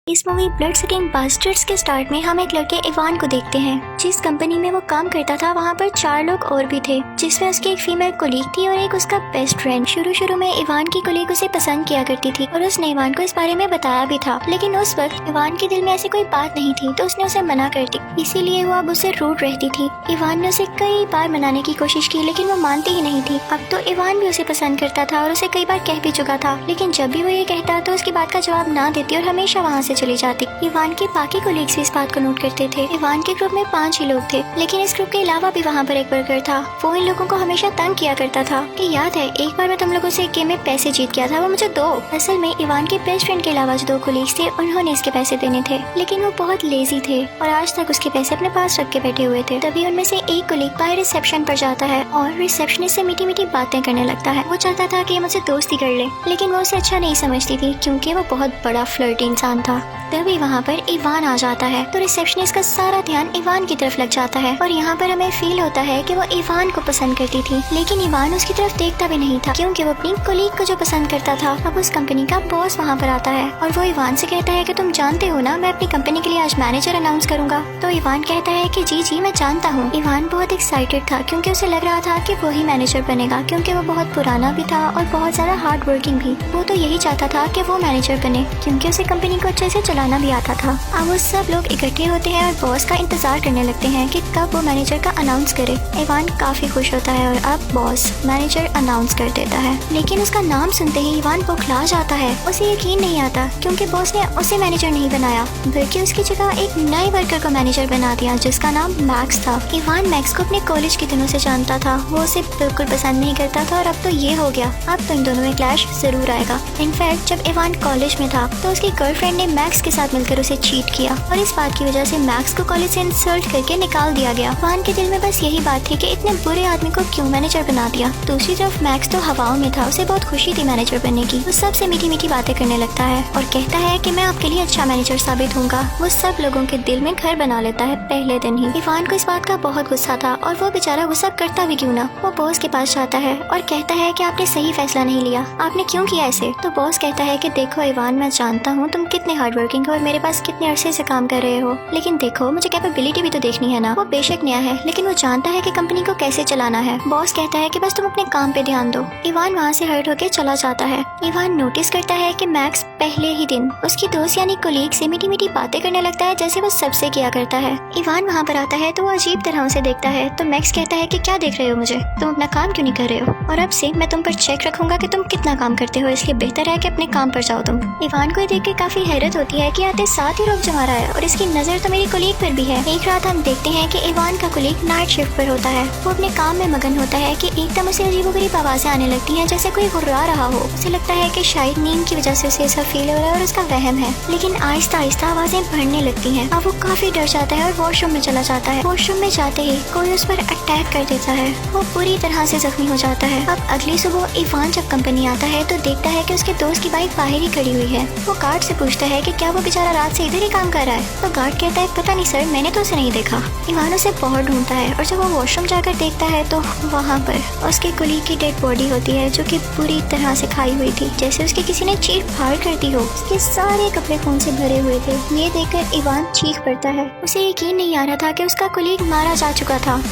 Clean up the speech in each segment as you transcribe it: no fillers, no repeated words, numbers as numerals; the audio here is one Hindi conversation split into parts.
इस मूवी ब्लड सकिंग बास्टर्ड्स के स्टार्ट में हम एक लड़के इवान को देखते हैं। जिस कंपनी में वो काम करता था वहाँ पर 4 लोग और भी थे, जिसमें उसकी एक फीमेल कोलीग थी और एक उसका बेस्ट फ्रेंड। शुरू में इवान की कोलीग उसे पसंद किया करती थी और उसने इवान को इस बारे में बताया भी था, लेकिन उस वक्त इवान के दिल में ऐसी कोई बात नहीं थी तो उसने उसे मना कर दी। इसीलिए वो अब उसे रूठ रहती थी। इवान ने उसे कई बार मनाने की कोशिश की लेकिन वो मानती ही नहीं थी। अब तो इवान भी उसे पसंद करता था और उसे कई बार कह भी चुका था, लेकिन जब भी वो ये कहता तो उसकी बात का जवाब ना देती और हमेशा वहाँ से चली जाती। इवान के बाकी कोलीग्स भी इस बात को नोट करते थे। इवान के ग्रुप में 5 ही लोग थे, लेकिन इस ग्रुप के अलावा भी वहाँ पर एक वर्कर था। वो इन लोगों को हमेशा तंग किया करता था कि याद है एक बार मैं तुम लोगों से एक गेम में पैसे जीत गया था, वो मुझे दो। असल में इवान के बेस्ट फ्रेंड के अलावा जो 2 कोलीग्स थे उन्होंने इसके पैसे देने थे, लेकिन वो बहुत लेजी थे और आज तक उसके पैसे अपने पास रख के बैठे हुए थे। तभी उनमें से एक कोलीग बाहर रिसेप्शन पर जाता है और रिसेप्शनिस्ट से मीठी मीठी बातें करने लगता है। वो चाहता था कि मुझसे दोस्ती कर ले, लेकिन वो उसे अच्छा नहीं समझती थी क्योंकि वो बहुत बड़ा फ्लर्टी इंसान था। तभी वहाँ पर इवान आ जाता है तो रिसेप्शनिस्ट का सारा ध्यान इवान की तरफ लग जाता है और यहाँ पर हमें फील होता है कि वो इवान को पसंद करती थी, लेकिन इवान उसकी तरफ देखता भी नहीं था क्योंकि वो अपनी कोलीग को जो पसंद करता था। अब उस कंपनी का बॉस वहाँ पर आता है और वो इवान से कहता है कि तुम जानते हो ना मैं अपनी कंपनी के लिए आज मैनेजर अनाउंस करूंगा। तो इवान कहता है कि जी मैं जानता हूँ। इवान बहुत एक्साइटेड था क्योंकि उसे लग रहा था कि वो ही मैनेजर बनेगा, क्योंकि वो बहुत पुराना भी था और बहुत ज्यादा हार्ड वर्किंग भी। वो तो यही चाहता था कि वो मैनेजर बने क्योंकि उसे कंपनी को अच्छे से चलाना भी आता था। अब वो सब लोग इकट्ठे होते हैं और बॉस का इंतजार करने लगते हैं कि कब वो मैनेजर का अनाउंस करे। इवान काफी खुश होता है और अब बॉस मैनेजर अनाउंस कर देता है, लेकिन उसका नाम सुनते ही इवान बौखला जाता है। उसे यकीन नहीं आता क्योंकि बॉस ने उसे मैनेजर नहीं बनाया बल्कि उसकी जगह एक नए वर्कर को मैनेजर बना दिया जिसका नाम मैक्स था। इवान मैक्स को अपने कॉलेज के दिनों से जानता था, वो उसे बिल्कुल पसंद नहीं करता था और अब तो ये हो गया, अब तो इन दोनों में क्लैश जरूर आएगा। इनफैक्ट जब इवान कॉलेज में था तो उसकी गर्लफ्रेंड ने मैक्स के साथ मिलकर उसे चीट किया और इस बात की वजह से मैक्स को कॉलेज से इंसल्ट करके निकाल दिया गया। इवान के दिल में बस यही बात थी कि इतने बुरे आदमी को क्यों मैनेजर बना दिया। दूसरी तरफ मैक्स तो हवाओं में था, उसे बहुत खुशी थी मैनेजर बनने की। वो सबसे मीठी मीठी बातें करने लगता है और कहता है कि मैं आपके लिए अच्छा मैनेजर साबित होऊंगा। वो सब लोगों के दिल में घर बना लेता है पहले दिन ही। इवान को इस बात का बहुत गुस्सा था और वो बेचारा गुस्सा करता भी क्यों ना। वो बॉस के पास जाता है और कहता है कि आपने सही फैसला नहीं लिया, आपने क्यों किया ऐसे। तो बॉस कहता है कि देखो इवान मैं जानता हूँ तुम कितने हार्ड वर्किंग हो और मेरे पास कितने अरसे से काम कर रहे हो, लेकिन देखो मुझे कैपेबिलिटी भी तो देखनी है ना। वो बेशक नया है लेकिन वो जानता है कि कंपनी को कैसे चलाना है। बॉस कहता है कि बस तुम अपने काम पे ध्यान दो। इवान वहाँ से हर्ट होकर चला जाता है। इवान नोटिस करता है कि मैक्स पहले ही दिन उसकी दोस्त यानी कोलीग से मीठी मीठी बातें करने लगता है जैसे वो सबसे किया करता है। इवान वहाँ पर आता है तो वो अजीब तरह उसे देखता है तो मैक्स कहता है कि क्या देख रहे हो मुझे, तुम अपना काम क्यों नहीं कर रहे हो, और अब से मैं तुम पर चेक रखूंगा कि तुम कितना काम करते हो, इसलिए बेहतर है कि अपने काम पर जाओ तुम। इवान को देख के काफी हैरत होती है कि आते साथ ही रुक जमा रहा है और इसकी नजर तो मेरी कोलीग पर भी है। एक रात हम देखते हैं कि इवान का कोलीग नाइट शिफ्ट पर होता है। वो अपने काम में मगन होता है कि एकदम उसे अजीबोगरीब आवाजें आने लगती हैं जैसे कोई गुर्रा रहा हो। उसे लगता है कि शायद नींद की वजह से उसे ऐसा फील हो रहा है और उसका वहम है, लेकिन आहिस्ता आहिस्ता आवाजें बढ़ने लगती हैं। अब वो काफी डर जाता है और वॉशरूम में चला जाता है। वॉशरूम में जाते ही कोई उस पर अटैक कर देता है। वो पूरी तरह से जख्मी हो जाता है। अब अगली सुबह इवान जब कंपनी आता है तो देखता है कि उसके दोस्त की बाइक बाहर ही खड़ी हुई है। वो गार्ड से पूछता है कि क्या वो बेचारा रात से इधर ही काम कर रहा है। तो गार्ड कहता है पता नहीं सर, मैंने तो उसे नहीं देखा। इवान उसे बहुत ढूंढता है और जब वो वॉशरूम जाकर देखता है तो वहाँ पर उसके कोलीग की डेड बॉडी होती है जो कि पूरी तरह से खाई हुई थी, जैसे उसके किसी ने चीर फाड़ कर दी हो। उसके सारे कपड़े खून से भरे हुए थे। ये देखकर इवान चीख पड़ता है। उसे यकीन नहीं आ रहा था कि उसका कोलीग मारा जा चुका था।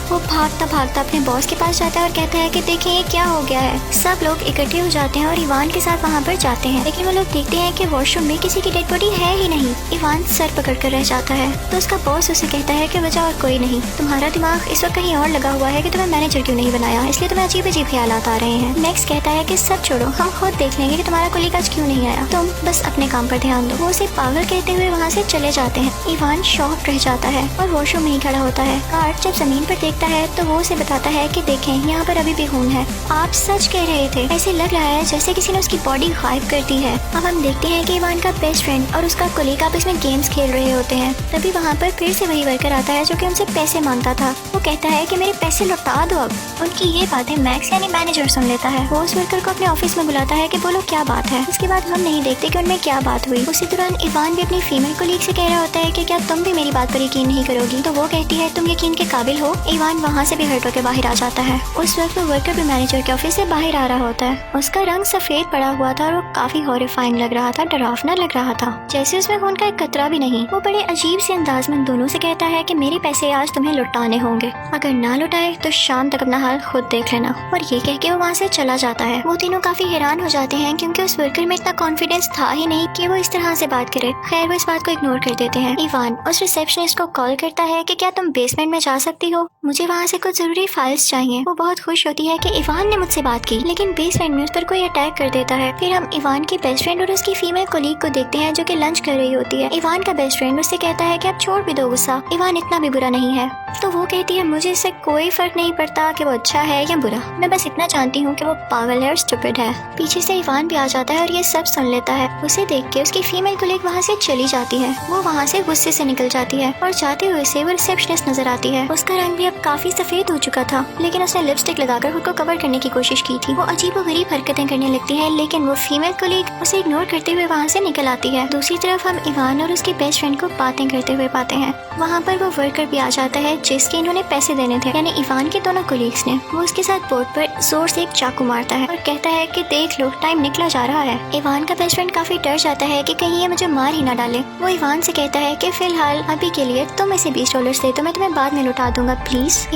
वो भागता भागता अपने बॉस के पास जाता है और कहता है कि देखें ये क्या हो गया है। सब लोग इकट्ठे हो जाते हैं और इवान के साथ वहाँ पर जाते हैं, लेकिन वो लोग देखते हैं कि वॉशरूम में किसी की डेड बॉडी है ही नहीं। इवान सर पकड़ कर रह जाता है तो उसका बॉस उसे कहता है कि वजह और कोई नहीं, तुम्हारा दिमाग इस वक्त कहीं और लगा हुआ है कि तुम्हें मैनेजर क्यों नहीं बनाया, इसलिए तुम्हें अजीब अजीब ख्यालात आ रहे हैं। मैक्स कहता है कि सब छोड़ो, हम खुद देख लेंगे कि तुम्हारा कोलीग आज क्यों नहीं आया, तुम बस अपने काम पर ध्यान दो। वो उसे पागल कहते हुए वहाँ से चले जाते हैं। इवान शॉक रह जाता है और वॉशरूम में ही खड़ा होता है। गार्ड जब जमीन पर देखता है तो वो बताता है कि देखें यहाँ पर अभी भी खून है, आप सच कह रहे थे, ऐसे लग रहा है जैसे किसी ने उसकी बॉडी गायब कर दी है। अब हम देखते हैं कि इवान का बेस्ट फ्रेंड और उसका कोलीग आपस में गेम्स खेल रहे होते हैं। तभी वहाँ पर फिर से वही वर्कर आता है जो कि उनसे पैसे मांगता था। वो कहता है कि मेरे पैसे लौटा दो। अब उनकी ये बातें मैक्स यानी मैनेजर सुन लेता है। वो उस वर्कर को अपने ऑफिस में बुलाता है कि बोलो क्या बात है। उसके बाद हम नहीं देखते कि उनमें क्या बात हुई। उसी दौरान इवान भी अपनी फीमेल कोलीग से कह रहा होता है कि क्या तुम भी मेरी बात पर यकीन नहीं करोगी। तो वो कहती है तुम यकीन के काबिल हो। इवान इवान वहाँ से भी हर्ट होकर बाहर आ जाता है। उस वक्त वो वर्कर भी मैनेजर के ऑफिस से बाहर आ रहा होता है। उसका रंग सफेद पड़ा हुआ था और वो काफी हॉरिफाइंग लग रहा था, डरावना लग रहा था, जैसे उसमें खून का एक कतरा भी नहीं। वो बड़े अजीब से अंदाज में दोनों से कहता है कि मेरे पैसे आज तुम्हें लौटाने होंगे, अगर ना लौटाए तो शाम तक अपना हाल खुद देख लेना। और ये कह के वो वहाँ से चला जाता है। वो तीनों काफी हैरान हो जाते हैं क्योंकि उस वर्कर में इतना कॉन्फिडेंस था ही नहीं कि वो इस तरह से बात करे। खैर वो इस बात को इग्नोर कर देते हैं। इवान उस रिसेप्शनिस्ट को कॉल करता है कि क्या तुम बेसमेंट में जा सकती हो, मुझे वहाँ से कुछ जरूरी फाइल्स चाहिए। वो बहुत खुश होती है कि इवान ने मुझसे बात की, लेकिन बेसमेंट में उस पर कोई अटैक कर देता है। फिर हम इवान की बेस्ट फ्रेंड और उसकी फीमेल कोलीग को देखते हैं जो कि लंच कर रही होती है। इवान का बेस्ट फ्रेंड उससे कहता है कि आप छोड़ भी दो गुस्सा, इवान इतना भी बुरा नहीं है। तो वो कहती है मुझे इससे कोई फर्क नहीं पड़ता कि वो अच्छा है या बुरा, मैं बस इतना जानती हूँ कि वो पागल है और स्टूपिड है। पीछे से इवान भी आ जाता है और ये सब सुन लेता है। उसे देख के उसकी फीमेल कोलीग वहाँ से चली जाती है। वो वहाँ से गुस्से से निकल जाती है और जाते हुए से वो रिसेप्शनिस्ट नजर आती है। उसका रंग भी अब काफी सफेद हो चुका था, लेकिन उसने लिपस्टिक लगाकर खुद को कवर करने की कोशिश की थी। वो अजीबोगरीब हरकतें करने लगती है, लेकिन वो फीमेल कोलीग उसे इग्नोर करते हुए वहाँ से निकल आती है। दूसरी तरफ हम इवान और उसकी बेस्ट फ्रेंड को बातें करते हुए पाते हैं। वहाँ पर वो वर्कर भी आ जाता है जिसके इन्होंने पैसे देने थे, यानी इवान के दोनों कोलीग्स ने। वो उसके साथ बोर्ड पर जोर से एक चाकू मारता है और कहता है कि देख लो टाइम निकला जा रहा है। इवान का बेस्ट फ्रेंड काफी डर जाता है कि कहीं ये मुझे मार ही ना डाले। वो इवान से कहता है कि फिलहाल अभी के लिए तुम इसे $20 दे दो, मैं तुम्हें बाद में लौटा दूंगा प्लीज।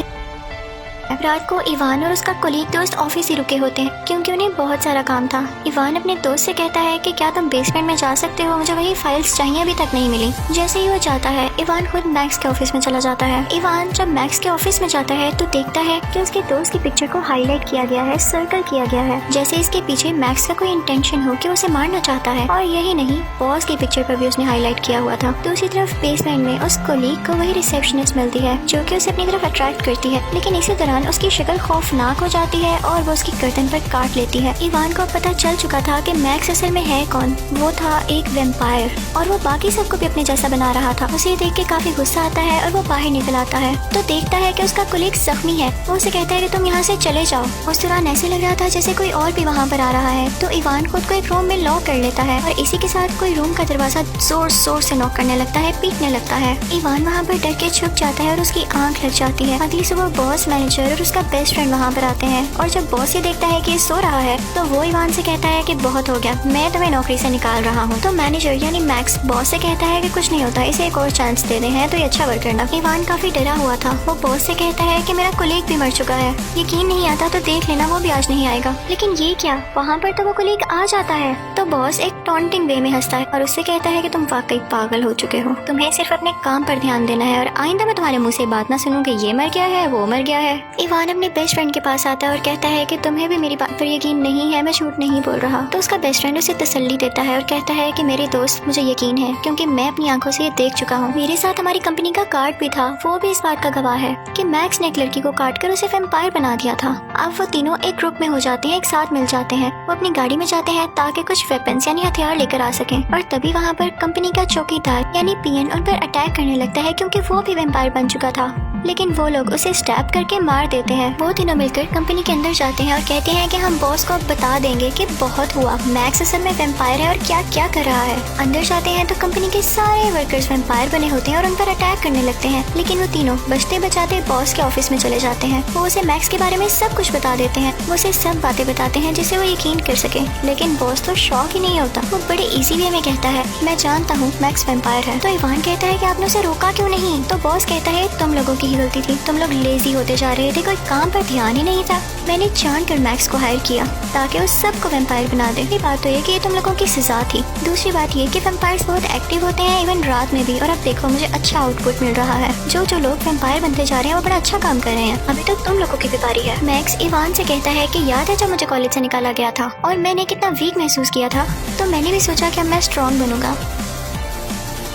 रात को इवान और उसका कोलीग दोस्त ऑफिस ही रुके होते हैं क्योंकि उन्हें बहुत सारा काम था। इवान अपने दोस्त से कहता है कि क्या तुम बेसमेंट में जा सकते हो, मुझे वही फाइल्स चाहिए, अभी तक नहीं मिली। जैसे ही वो जाता है इवान खुद मैक्स के ऑफिस में चला जाता है। इवान जब मैक्स के ऑफिस में जाता है तो देखता है कि उसके दोस्त की पिक्चर को हाईलाइट किया गया है, सर्कल किया गया है, जैसे इसके पीछे मैक्स का कोई इंटेंशन हो कि उसे मारना चाहता है। और यही नहीं, बॉस की पिक्चर पर भी उसने हाईलाइट किया हुआ था। दूसरी तरफ बेसमेंट में उस कोलीग को वही रिसेप्शनिस्ट मिलती है जो कि उसे अपनी तरफ अट्रैक्ट करती है, लेकिन इसी दौरान उसकी शक्ल खौफनाक हो जाती है और वो उसकी गर्दन पर काट लेती है। इवान को पता चल चुका था कि मैक्स असल में है कौन, वो था एक वैम्पायर और वो बाकी सबको भी अपने जैसा बना रहा था। उसे देख के काफी गुस्सा आता है और वो बाहर निकल आता है तो देखता है कि उसका कोलीग जख्मी है। वो उसे कहता है कि तुम यहाँ से चले जाओ। उस दौरान ऐसे लग रहा था जैसे कोई और भी वहाँ पर आ रहा है, तो इवान खुद को एक रूम में लॉक कर लेता है और इसी के साथ कोई रूम का दरवाजा जोर जोर से नॉक करने लगता है, पीटने लगता है। इवान वहाँ पर डर के छुप जाता है और उसकी आंख लग जाती है। अगली सुबह बॉस, मैनेजर और उसका बेस्ट फ्रेंड वहाँ पर आते हैं और जब बॉस ये देखता है कि ये सो रहा है तो वो इवान से कहता है कि बहुत हो गया, मैं तुम्हें नौकरी से निकाल रहा हूँ। तो मैनेजर यानी मैक्स बॉस से कहता है कि कुछ नहीं होता, इसे एक और चांस दे दे हैं तो ये अच्छा वर्क करना। इवान काफी डरा हुआ था। वो बॉस से कहता है कि मेरा कोलीग भी मर चुका है, यकीन नहीं आता तो देख लेना वो भी आज नहीं आएगा। लेकिन ये क्या, वहाँ पर तो वो कोलीग आ जाता है। तो बॉस एक टॉन्टिंग वे में हंसता है और उससे कहता है कि तुम वाकई पागल हो चुके हो, तुम्हें सिर्फ अपने काम पर ध्यान देना है और आइंदा मैं तुम्हारे मुँह से बात ना सुनूं कि ये मर गया है वो मर गया है। इवान अपने बेस्ट फ्रेंड के पास आता है और कहता है कि तुम्हें भी मेरी बात पर यकीन नहीं है, मैं झूठ नहीं बोल रहा। तो उसका बेस्ट फ्रेंड उसे तसल्ली देता है और कहता है कि मेरे दोस्त मुझे यकीन है क्योंकि मैं अपनी आंखों से ये देख चुका हूँ, मेरे साथ हमारी कंपनी का कार्ड भी था, वो भी इस बात का गवाह है कि मैक्स ने एक लड़की को काट कर उसे वैम्पायर बना दिया था। अब वो तीनों एक ग्रुप में हो जाते हैं, एक साथ मिल जाते हैं। वो अपनी गाड़ी में जाते हैं ताकि कुछ वेपन्स यानी हथियार लेकर आ सकें और तभी वहाँ पर कंपनी का चौकीदार यानी पीएन उन पर अटैक करने लगता है क्योंकि वो भी वैम्पायर बन चुका था, लेकिन वो लोग उसे स्टैब करके मार देते हैं। वो तीनों मिलकर कंपनी के अंदर जाते हैं और कहते हैं कि हम बॉस को बता देंगे कि बहुत हुआ, मैक्स असल में वैम्पायर है और क्या क्या कर रहा है। अंदर जाते हैं तो कंपनी के सारे वर्कर्स वैम्पायर बने होते हैं और उन पर अटैक करने लगते हैं, लेकिन वो तीनों बचते बचाते बॉस के ऑफिस में चले जाते हैं। वो उसे मैक्स के बारे में सब कुछ बता देते हैं, वो उसे सब बातें बताते हैं जिससे वो यकीन कर सके, लेकिन बॉस तो शॉक ही नहीं होता। वो बड़े इजी वे में कहता है मैं जानता हूँ मैक्स वैम्पायर है। तो इवान कहता है कि आपने उसे रोका क्यों नहीं? तो बॉस कहता है तुम लोगों की ही गलती थी, तुम लोग लेजी होते जा रहे थे, कोई काम पर ध्यान ही नहीं था। मैंने जानकर मैक्स को हायर किया ताकि उस सबको वैम्पायर बना दे। ये बात तो है कि ये तुम लोगों की सजा थी। दूसरी बात ये कि वैम्पायर्स बहुत एक्टिव होते हैं इवन रात में भी, और अब देखो मुझे अच्छा आउटपुट मिल रहा है। जो लोग वैम्पायर बनते जा रहे हैं वो बड़ा अच्छा काम कर रहे हैं, अभी तो तुम लोगों की भी बारी है। मैक्स इवान से कहता है कि याद है जब मुझे कॉलेज से निकाला गया था और मैंने कितना वीक महसूस किया था, तो मैंने भी सोचा कि अब मैं स्ट्रॉन्ग बनूंगा।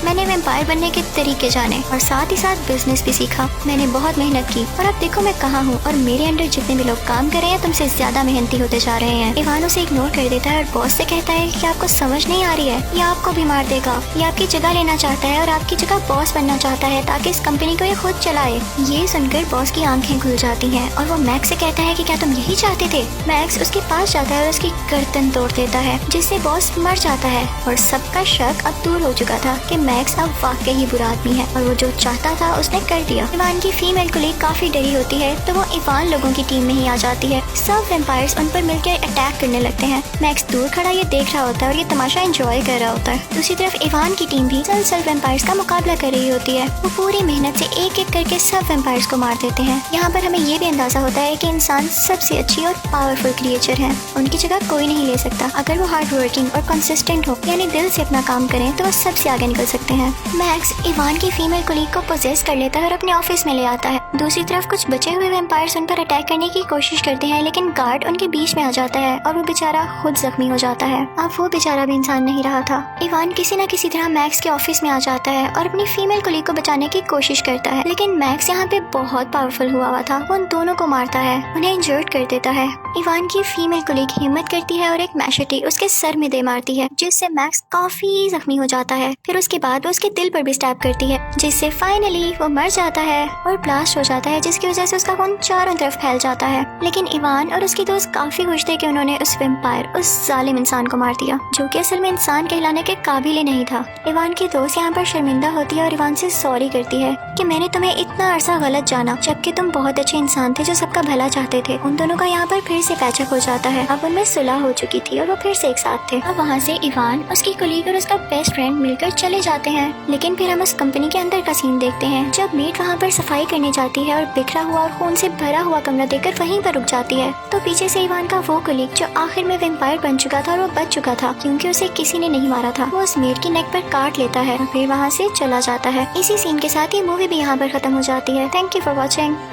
मैंने वैम्पायर बनने के तरीके जाने और साथ ही साथ बिजनेस भी सीखा। मैंने बहुत मेहनत की और अब देखो मैं कहाँ हूँ और मेरे अंडर जितने भी लोग काम कर रहे हैं तुमसे ज्यादा मेहनती होते जा रहे हैं। इवान उसे इग्नोर कर देता है और बॉस से कहता है कि आपको समझ नहीं आ रही है, ये आपको भी मार देगा, ये आपकी जगह लेना चाहता है और आपकी जगह बॉस बनना चाहता है ताकि इस कंपनी को ये खुद चलाए। ये सुनकर बॉस की आंखें खुल जाती हैं और वो मैक्स से कहता है कि क्या तुम यही चाहते थे? मैक्स उसके पास जाता है और उसकी गर्दन तोड़ देता है जिससे बॉस मर जाता है और सबका शक अब दूर हो चुका था कि मैक्स अब वाकई ही बुरा आदमी है और वो जो चाहता था उसने कर दिया। इवान की फीमेल कुलीग काफी डरी होती है तो वो इवान लोगों की टीम में ही आ जाती है। सब वेम्पायर्स उन पर मिलकर अटैक करने लगते हैं। मैक्स दूर खड़ा ये देख रहा होता है और ये तमाशा एंजॉय कर रहा होता है। दूसरी तरफ इवान की टीम भी मुसलसल वेम्पायर्स का मुकाबला कर रही होती है। वो पूरी मेहनत से एक एक करके सब वेम्पायर्स को मार देते हैं। यहाँ पर हमें ये भी अंदाजा होता है कि इंसान सबसे अच्छी और पावरफुल क्रिएचर है, उनकी जगह कोई नहीं ले सकता। अगर वो हार्ड वर्किंग और कंसिस्टेंट हो यानी दिल से अपना काम करें तो वो सबसे आगे निकल सकते हैं। मैक्स इवान की फीमेल कुलीग को पोजेस कर लेता है और अपने ऑफिस में ले आता है। दूसरी तरफ कुछ बचे हुए वेम्पायर्स उन पर अटैक करने की कोशिश करते हैं लेकिन गार्ड उनके बीच में आ जाता है और वो बेचारा खुद जख्मी हो जाता है। अब वो बेचारा भी इंसान नहीं रहा था। इवान किसी न किसी तरह मैक्स के ऑफिस में आ जाता है और अपनी फीमेल कुलीग को बचाने की कोशिश करता है लेकिन मैक्स यहाँ पे बहुत पावरफुल हुआ था। वो उन दोनों को मारता है, उन्हें इंजर्ड कर देता है। इवान की फीमेल कुलीग हिम्मत करती है और एक मैशेटी उसके सर में दे मारती है जिससे मैक्स काफी जख्मी हो जाता है। फिर उसके बाद वो उसके दिल पर भी स्टैब करती है जिससे फाइनली वो मर जाता है और ब्लास्ट हो जाता है जिसकी वजह से उसका खून चारों तरफ फैल जाता है। लेकिन इवान और उसकी दोस्त काफी खुश थे कि उन्होंने उस वेम्पायर, उस जालिम इंसान को मार दिया जो कि असल में इंसान कहलाने के काबिल ही नहीं था। इवान की दोस्त यहाँ पर शर्मिंदा होती है और इवान से सॉरी करती है कि मैंने तुम्हें इतना अरसा गलत जाना जबकि तुम बहुत अच्छे इंसान थे जो सबका भला चाहते थे। उन दोनों का यहाँ पर फिर से पैचअप हो जाता है। अब उनमें सुलह हो चुकी थी और वो फिर से एक साथ थे। अब वहाँ से इवान, उसकी कुलीग और उसका बेस्ट फ्रेंड मिलकर चले जाते हैं। लेकिन फिर हम उस कंपनी के अंदर का सीन देखते हैं जब मेट वहाँ पर सफाई करने जाती है और बिखरा हुआ और खून से भरा हुआ कमरा देखकर वहीं पर रुक जाती है तो पीछे से इवान का वो कुलीग जो आखिर में वेम्पायर बन चुका था और वो बच चुका था क्योंकि उसे किसी ने नहीं मारा था, वो उस मेट की नेक पर काट लेता है और फिर वहाँ से चला जाता है। इसी सीन के साथ ये मूवी भी यहाँ पर खत्म हो जाती है। Thank you for watching.